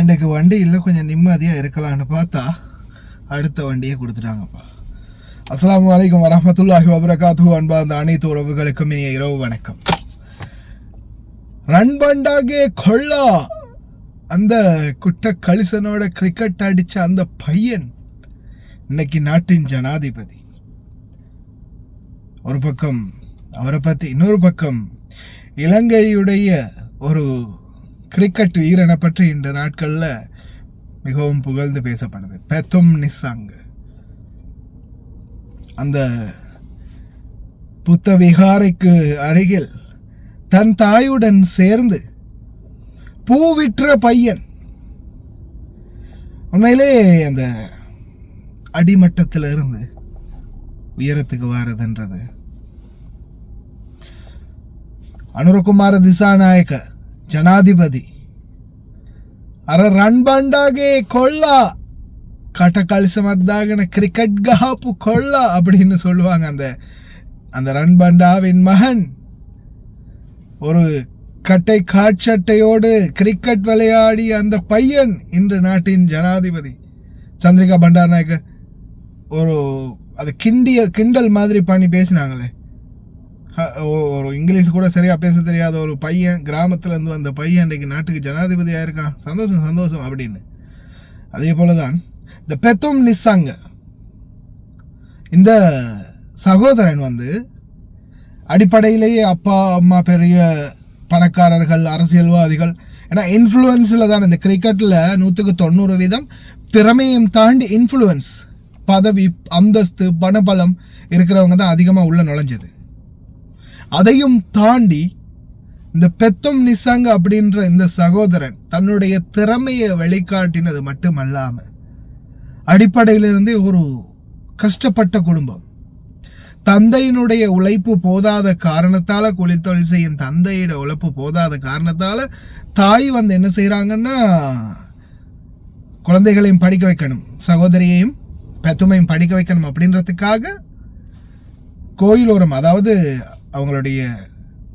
இன்றைக்கு வண்டி இல்லை, கொஞ்சம் நிம்மதியாக இருக்கலான்னு பார்த்தா அடுத்த வண்டியை கொடுத்துட்டாங்கப்பா. அஸ்ஸலாமு அலைக்கும் வரஹ்மத்துல்லாஹி வபரகாத்துஹு. அன்பா அந்த அனைத்து உறவுகளுக்கும் இனிய இரவு வணக்கம். ரன் பண்டாகே கொள்ளா, அந்த குட்ட கலிசனோட கிரிக்கெட் அடித்த அந்த பையன் இன்னைக்கு நாட்டின் ஜனாதிபதி. ஒரு பக்கம் அவரை பற்றி, இன்னொரு பக்கம் இலங்கையுடைய ஒரு கிரிக்கெட் வீரனை பற்றி இந்த நாட்களில் மிகவும் புகழ்ந்து பேசப்படுது. பெத்தும் நிசாங்க அந்த புத்த விகாரைக்கு அருகில் தன் தாயுடன் சேர்ந்து பூவிற்ற பையன். உண்மையிலே அந்த அடிமட்டத்தில் இருந்து உயரத்துக்கு வாரதுன்றது ಅನುರಕುಮಾರ ದಿಸಾನಾಯಕ ಜನಾಧಿಪತಿ ಅರ ರನ್ ಬಂಡಾಗೆ ಕೊಳ್ಳ கட்ட கழிசமத்தாகன கிரிக்கெட் கஹாப்பு கொள்ள அப்படின்னு சொல்லுவாங்க. அந்த ரன் பண்டாவின் மகன் ஒரு கட்டை காட்சட்டையோடு கிரிக்கெட் விளையாடி அந்த பையன் இன்று நாட்டின் ஜனாதிபதி. சந்திரிகா பண்டாரநாயக்க ஒரு அது கிண்டல் மாதிரி பண்ணி பேசினாங்களே. ஒரு இங்கிலீஷ் கூட சரியாக பேச தெரியாத ஒரு பையன், கிராமத்துலேருந்து வந்த பையன் இன்றைக்கு நாட்டுக்கு ஜனாதிபதியாக இருக்கான், சந்தோஷம் சந்தோஷம் அப்படின்னு. அதே போல தான் இந்த பெத்தும் நிசாங்க இந்த சகோதரன் அடிப்படையிலேயே அப்பா அம்மா பெரிய பணக்காரர்கள், அரசியல்வாதிகள். ஏன்னா இன்ஃப்ளூயன்ஸில் தான் இந்த கிரிக்கெட்டில் 190% திறமையும் தாண்டி இன்ஃப்ளூயன்ஸ், பதவி, அந்தஸ்து, பணபலம் இருக்கிறவங்க தான் அதிகமாக உள்ள நுழைஞ்சது. அதையும் தாண்டி இந்த பெத்தும் நிசாங்க அப்படின்ற இந்த சகோதரன் தன்னுடைய திறமையை வெளிக்காட்டினது மட்டுமல்லாம அடிப்படையிலிருந்தே ஒரு கஷ்டப்பட்ட குடும்பம், தந்தையினுடைய உழைப்பு போதாத காரணத்தால, கூலித்தொழில் செய்யும் தந்தையோட உழைப்பு போதாத காரணத்தால தாய் என்ன செய்யறாங்கன்னா குழந்தைகளையும் படிக்க வைக்கணும், சகோதரியையும் பெத்துமையும் படிக்க வைக்கணும் அப்படின்றதுக்காக கோயிலோரம், அதாவது அவங்களுடைய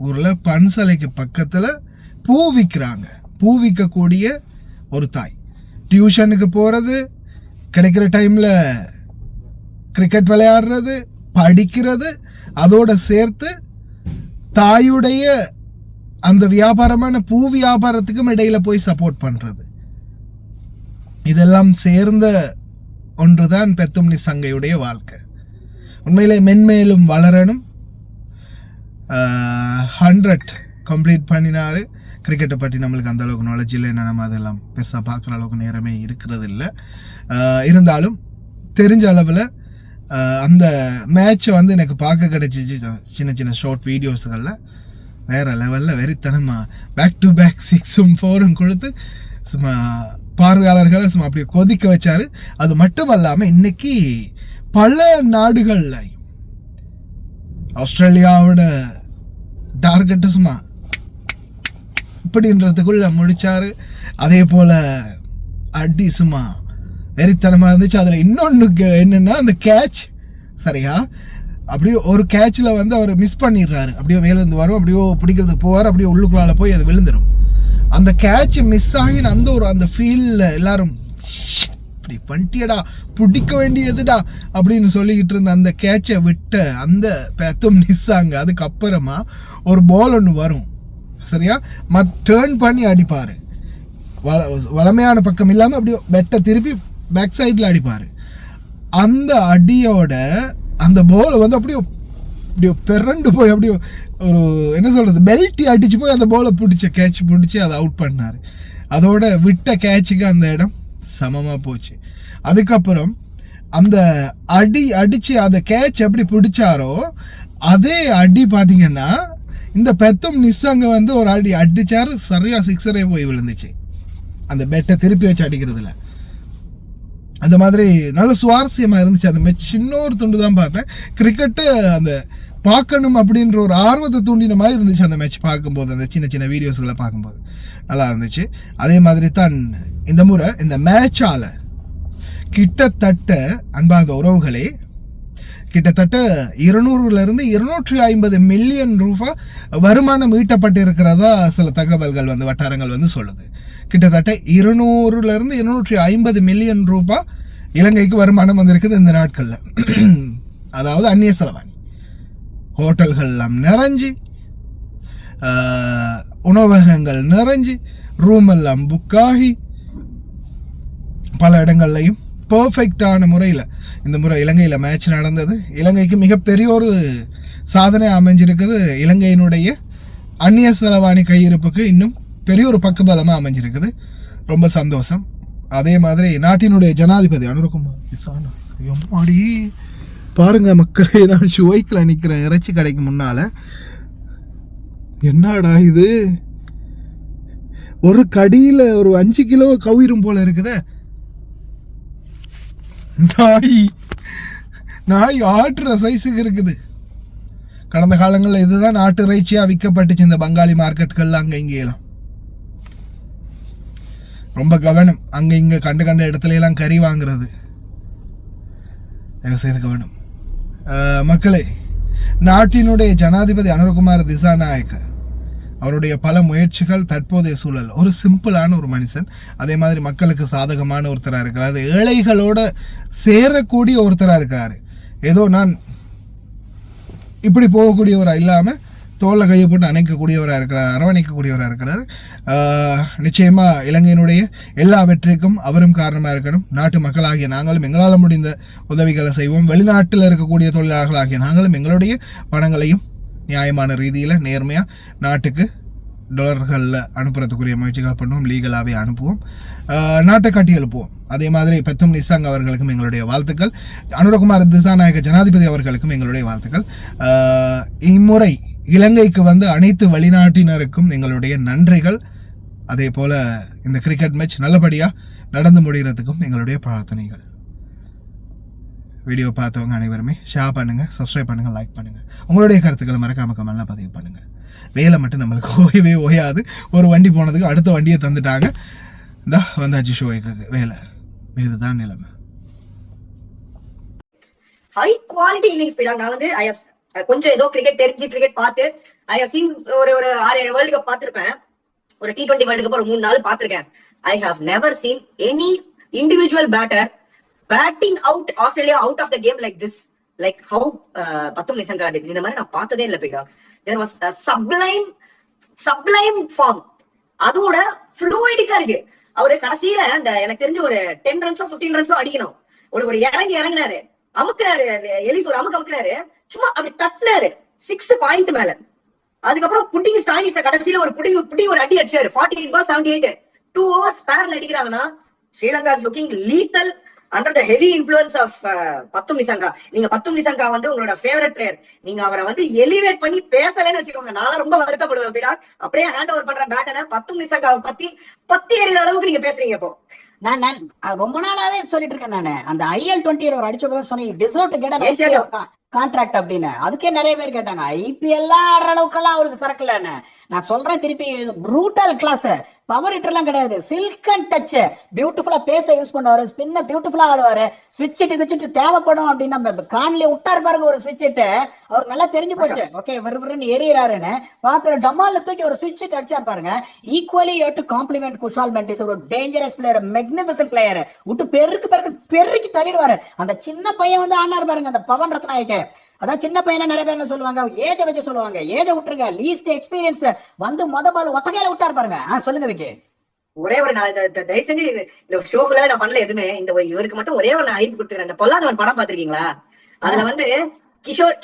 ஊரில் பன்சலைக்கு பக்கத்தில் பூ விற்கிறாங்க. பூ விற்கக்கூடிய ஒரு தாய் டியூஷனுக்கு போகிறது, கிடைக்கிற டைமில் கிரிக்கெட் விளையாடுறது, படிக்கிறது, அதோடு சேர்த்து தாயுடைய அந்த வியாபாரமான பூ வியாபாரத்துக்கும் இடையில் போய் சப்போர்ட் பண்ணுறது. இதெல்லாம் சேர்ந்த ஒன்று தான் பெத்தும் நிசாங்கையுடைய வாழ்க்கை. உண்மையிலே மென்மேலும் வளரணும். 100 கம்ப்ளீட் பண்ணினார். கிரிக்கெட்டை பற்றி நம்மளுக்கு அந்த அளவுக்கு நாலேஜ் இல்லை, என்ன நம்ம அதெல்லாம் பெருசாக பார்க்குற அளவுக்கு நேரமே இருக்கிறது இல்லை. இருந்தாலும் தெரிஞ்ச அளவில் அந்த மேட்சை எனக்கு பார்க்க கிடைச்சிச்சு. சின்ன சின்ன ஷார்ட் வீடியோஸுகளில் வேறு லெவலில் வெறித்தனமாக பேக் டு பேக் 6ம் 4ம் கொடுத்து சும்மா பார்வையாளர்களை சும்மா அப்படியே கொதிக்க வச்சார். அது மட்டும் இல்லாமல் இன்னைக்கு பல நாடுகளில் ஆஸ்திரேலியாவோட டார்கெட்டு சும்மா இப்படின்றதுக்குள்ள முடிச்சாரு. அதே போல அடி சும்மா வெறித்தனமாக இருந்துச்சு. அதில் இன்னொன்று என்னன்னா அந்த கேட்ச் சரியா அப்படியே ஒரு கேட்சில் அவர் மிஸ் பண்ணிடுறாரு. அப்படியே வேலேருந்து வரும், அப்படியோ பிடிக்கிறதுக்கு போவார், அப்படியே உள்ளுக்குள்ளால போய் அது விழுந்துடும். அந்த கேட்ச் மிஸ் ஆகி அந்த ஃபீல்டில் எல்லாரும் இப்படி பண்ணிட்டியடா, பிடிக்க வேண்டியதுடா அப்படின்னு சொல்லிக்கிட்டு இருந்த அந்த கேட்சை விட்ட அந்த பெத்தும் நிசாங்க அதுக்கப்புறமா ஒரு பால் ஒன்று வரும் சரியா, டேர்ன் பண்ணி அடிப்பார். வளமையான பக்கம் இல்லாமல் அப்படியே பெட்டை திருப்பி பேக் சைடில் அடிப்பார். அந்த அடியோட அந்த பால் அப்படியே பிறண்டு போய் அப்படியே ஒரு என்ன சொல்கிறது பெல்ட்டி அடிச்சு போய் அந்த பாலை கேட்ச் பிடிச்சி அதை அவுட் பண்ணார். அதோட விட்ட கேட்சுக்கு அந்த இடம் சமமாக போச்சு. அதுக்கப்புறம் அந்த அடித்து அந்த கேட்ச் எப்படி பிடிச்சாரோ அதே அடி பார்த்தீங்கன்னா இந்த பெத்தும் நிசாங்க ஒரு அடி அடிச்சாரு, சரியாக 6 போய் விழுந்துச்சு அந்த பெட்டை திருப்பி வச்சு அடிக்கிறதுல. அந்த மாதிரி நல்ல சுவாரஸ்யமாக இருந்துச்சு அந்த மேட்ச். இன்னொரு துண்டு தான் பார்த்தேன், கிரிக்கெட்டு அந்த பார்க்கணும் அப்படின்ற ஒரு ஆர்வத்தை தூண்டின மாதிரி இருந்துச்சு அந்த மேட்ச் பார்க்கும்போது. அந்த சின்ன சின்ன வீடியோஸ்களை பார்க்கும்போது நல்லா இருந்துச்சு. அதே மாதிரி தான் இந்த முறை இந்த மேட்சால் கிட்டத்தட்ட அன்பார்ந்த உறவுகளே கிட்டத்தட்ட 200 to 250 மில்லியன் ரூபாய் வருமானம் ஈட்டப்பட்டு இருக்கிறதா சில தகவல்கள் வட்டாரங்கள் சொல்லுது. கிட்டத்தட்ட 200-250 மில்லியன் ரூபாய் இலங்கைக்கு வருமானம் வந்திருக்குது இந்த நாட்களில். அதாவது அந்நிய செலவாணி. ஹோட்டல்கள் எல்லாம் நிறைஞ்சு, உணவகங்கள் நிறைஞ்சு, ரூம் எல்லாம் புக்காகி, பல இடங்கள்லையும் பர்ஃபெக்டான முறையில் இந்த முறை இலங்கையில் மேட்ச் நடந்தது. இலங்கைக்கு மிகப்பெரிய ஒரு சாதனை அமைஞ்சிருக்குது. இலங்கையினுடைய அந்நிய செலவாணி கையிருப்புக்கு இன்னும் பெரிய ஒரு பக்கபலமாக அமைஞ்சிருக்குது. ரொம்ப சந்தோஷம். அதே மாதிரி நாட்டினுடைய ஜனாதிபதி அனுரகுமார் பாருங்க மக்களே, நான் ஷோய்க்கில் நிற்கிறேன் இறைச்சி கடைக்கு முன்னால. என்னடா இது, ஒரு கடியில் ஒரு 5 கிலோ கவிரும் போல இருக்குதே. நாய் ஆட்டுற சைஸுக்கு இருக்குது. கடந்த காலங்களில் இதுதான் நாட்டு இறைச்சியாக விற்கப்பட்டுச்சு இந்த பங்காளி மார்க்கெட்டுகள்ல அங்கே இங்கேயெல்லாம். ரொம்ப கவனம், அங்கே இங்கே கண்ட இடத்துல எல்லாம் கறி வாங்குறது தயவு செய்து கவனம். மக்களே, நாட்டினுடைய ஜனாதிபதி அனுரகுமார் திசாநாயக்க அவருடைய பல முயற்சிகள், தற்போதைய சூழல், ஒரு சிம்பிளான ஒரு மனுஷன், அதே மாதிரி மக்களுக்கு சாதகமான ஒருத்தராக இருக்கிறாரு, ஏழைகளோட சேரக்கூடிய ஒருத்தராக இருக்கிறாரு. ஏதோ நான் இப்படி போகக்கூடியவராக இல்லாமல் தோலை கையை போட்டு அணைக்கக்கூடியவராக இருக்கிறார், அரவணைக்கக்கூடியவராக இருக்கிறார். நிச்சயமாக இலங்கையினுடைய எல்லா வெற்றிக்கும் அவரும் காரணமாக இருக்கணும். நாட்டு மக்களாகிய நாங்களும் எங்களால் முடிந்த உதவிகளை செய்வோம். வெளிநாட்டில் இருக்கக்கூடிய தொழிலாளர்களாகிய நாங்களும் எங்களுடைய பணங்களையும் நியாயமான ரீதியில் நேர்மையாக நாட்டுக்கு டாலர்களில் அனுப்புறதுக்குரிய முயற்சிகள் பண்ணுவோம். லீகலாகவே அனுப்புவோம், நாட்டை கட்டி எழுப்புவோம். அதே மாதிரி பெத்தும் நிசாங் அவர்களுக்கும் எங்களுடைய வாழ்த்துக்கள். அனுரகுமார் திசாநாயக்க ஜனாதிபதி அவர்களுக்கும் எங்களுடைய வாழ்த்துக்கள். இம்முறை இலங்கைக்கு வந்து அனைத்து வெளிநாட்டினருக்கும் எங்களுடைய நன்றிகள். அதே போல் இந்த கிரிக்கெட் மேட்ச் நல்லபடியாக நடந்து முடிகிறதுக்கும் எங்களுடைய பிரார்த்தனைகள். வீடியோ பார்த்தவங்க அனைவருமே ஷேர் பண்ணுங்கள், சப்ஸ்கிரைப் பண்ணுங்கள், லைக் பண்ணுங்கள். உங்களுடைய கருத்துக்களை மறக்காம கமெண்ட்ல பதிவு பண்ணுங்கள். வேலை மட்டும் நம்மளுக்கு ஓயவே ஓயாது. ஒரு வண்டி போனதுக்கு அடுத்த வண்டியை தந்துட்டாங்க. இந்த வந்தாச்சு ஷோய்க்கு வேலை. இதுதான் நிலைமை. ஹை குவாலிட்டி இன்னிங்ஸ் போயிடாங்க. நான் வந்து கொஞ்சம் ஏதோ கிரிக்கெட் தெரிஞ்சு கிரிக்கெட் பார்த்து ஐ ஹவ் சீன் ஒரு 6-7 வேர்ல்டு கப் பார்த்திருப்பேன். ஒரு T20 வேர்ல்டு கப் ஒரு 3-4 பார்த்திருக்கேன். I have never seen any individual batter batting out Australia out of the game like this, like how Pathum Nissanka did. இந்த மாதிரி நான் பார்த்ததே இல்லை. போயிடா தேர் வாஸ் சப்ளைம் ஃபார்ம். அதோட ஃப்ளூயிடிக்கா இருக்கு. அவரு கடைசியில அந்த எனக்கு தெரிஞ்ச ஒரு 10 ரன்ஸோ 15 ரன்ஸோ அடிக்கணும். ஒரு இறங்கினாரு, அமுக்குனாரு, எலிஸ் ஒரு அமுக்குனாரு, சும்மா அப்படி தட்டினாரு 6 பாயிண்ட் மேல. அதுக்கப்புறம் புட்டிங் ஸ்டாயினிஸ் கடைசியில ஒரு புட்டிங் ஒரு அடி அடிச்சாரு. 48 பால் 78, 2 overs ஸ்பேர்ல அடிக்கிறாங்கன்னா Sri Lanka is looking lethal under the heavy influence of Pathum Nissanka. நீங்க பத்தும் நிசங்கா வந்து உங்களோட ஃபேவரட் பிளேயர். நீங்க அவரை வந்து எலிவேட் பண்ணி பேசலன்னு வச்சுக்கோங்க, நான் ரொம்ப வருத்தப்படுவேன். பிடா அப்படியே ஹேண்ட் ஓவர் பண்ற பேட்டனை பத்தும் நிசங்காவை பத்தி எறிகிற அளவுக்கு நீங்க பேசுறீங்க. இப்போ நான் ரொம்ப நாளாவே சொல்லிட்டு இருக்கேன். நானு அந்த IL-20 ஒரு அடிச்ச போது சொன்னீங்க டிசர்வ் டு கெட் கான்ட்ராக்ட் அப்படின்னு. அதுக்கே நிறைய பேர் கேட்டாங்க. IPL ஆடுற அளவுக்கு எல்லாம் அவருக்கு சரக்குலன்னு. நான் சொல்றேன் திருப்பி, ப்ரூட்டல் கிளாஸ், பவர் ஹிட்டர் எல்லாம் கிடையாது, சில்க் அண்ட் டச், பியூட்டிஃபுல்லா பேச யூஸ் பண்ணுவாரு, ஸ்பின்ன பியூட்டிஃபுல்லா ஆடுவாரு, ஸ்விட்ச் கிச்சிட்டு தேவைப்படும் அப்படின்னு நம்ம கான்லயே விட்டாரு பாருங்க. ஒரு ஸ்விட்ச் இட்டு அவருக்கு நல்லா தெரிஞ்சு போச்சு. ஓகே வெறுன்னு எறியறாருன்னு பார்த்து டமால்ல தூக்கி ஒரு ஸ்விட்ச் இட்டு அடிச்சா பாருங்க. Equally you to compliment Kusal Mendis, ஒரு டேஞ்சரஸ் பிளேயர், மெக்னிஃபிசன்ட் பிளேயர். விட்டு பெருக்கி தள்ளிடுவாரு. அந்த சின்ன பையன் வந்து ஆனார் பாருங்க, அந்த பவன் ரத்நாயக்க. அதான் சின்ன பையன நிறைய பேர் சொல்லுவாங்க, ஏஜ வச்சு சொல்லுவாங்க. ஏஜ விட்டுருங்க, லீஸ்ட் எக்ஸ்பீரியன்ஸ் வந்து பால் ஒத்தகையில விட்டாரு பாருங்க. சொல்லுங்க விக்கி. ஒரே ஒரு நான் தயவு செஞ்சு இந்த ஷோஃபுல நான் பண்ணல எதுவுமே. இந்த இவருக்கு மட்டும் ஒரே ஒரு நான் ஐப்பு கொடுத்துக்கிறேன். இந்த பொல்லாதவன் படம் பாத்திருக்கீங்களா? அதுல வந்து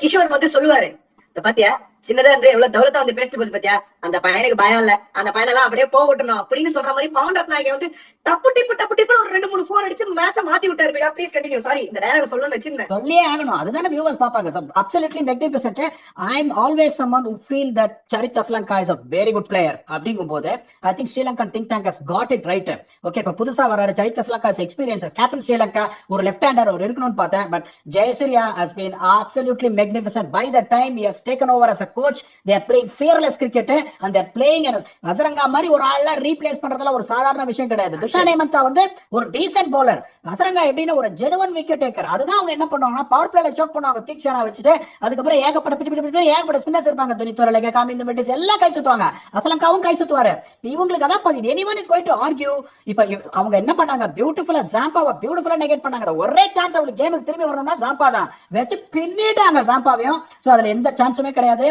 கிஷோர் வந்து சொல்லுவாரு, இந்த பாத்தியா சின்னதா இருந்து எவ்வளவு தௌலத்தா வந்து பேசிட்டு போகுது பாத்தியா, அந்த பையனுக்கு பயம் இல்ல, அந்த பையனெல்லாம் அப்படியே போக விட்டணும் அப்படின்னு சொல்ற மாதிரி பவன் ரத்நாயகன் வந்து டப்பு டிப்பு ஒரு 2-3 4 அடிச்சு மேட்ச மாத்தி விட்டாரு. பிடா ப்ளீஸ் கண்டினியூ. சாரி, இந்த டயலாக் சொல்லணும்னு வச்சிருந்தேன். சொல்லியே ஆகணும், அதுதானே வியூவர்ஸ் பாப்பாங்க. Absolutely magnificent. I am always someone who feel that Charith Asalanka is a very good player. அப்படிங்கும்போது I think Sri Lankan think tank has got it right. Okay, இப்ப புதுசா வராரு சரித் அஸ்லங்கா எக்ஸ்பீரியன்ஸ் கேப்டன் ஸ்ரீலங்கா, ஒரு லெஃப்ட் ஹேண்டர் அவர் இருக்கணும்னு பார்த்தேன். But Jayasuriya has been absolutely magnificent. By the time he has taken over as a coach, they are playing fearless cricket and they are playing Azarenka மாதிரி ஒரு ஆள ரீப்ளேஸ் பண்றதுல ஒரு சாதாரண விஷயம் கிடையாது. துஷான் ஹேமந்தா வந்து ஒரு டீசன்ட் பவுலர், அசரங்கா எப்படின்னா ஒரு ஜெனுவன் விக்கெட் டேக்கர். அதுதான் அவங்க என்ன பண்ணுவாங்கன்னா பவர் பிளேல சோக் பண்ணுவாங்க தீக்ஷனா வச்சுட்டு, அதுக்கப்புறம் ஏகப்பட்ட பிச்சு ஏகப்பட்ட ஸ்பின்னர்ஸ் இருப்பாங்க, துனித்துவரலைக காமிந்த மெட்டிஸ் எல்லாம் கை சுத்துவாங்க, அசலங்காவும் கை சுத்துவாரு. இவங்களுக்கு அதான் பாதி anyone is going to argue. இப்ப அவங்க என்ன பண்ணாங்க, பியூட்டிஃபுல்லா ஜாம்பாவை பியூட்டிஃபுல்லா நெகேட் பண்ணாங்க. ஒரே சான்ஸ் அவங்களுக்கு கேமுக்கு திரும்பி வரணும்னா ஜாம்பா தான் வச்சு பின்னிட்டாங்க ஜாம்பாவையும். சோ அதுல எந்த சான்ஸுமே கிடையாது.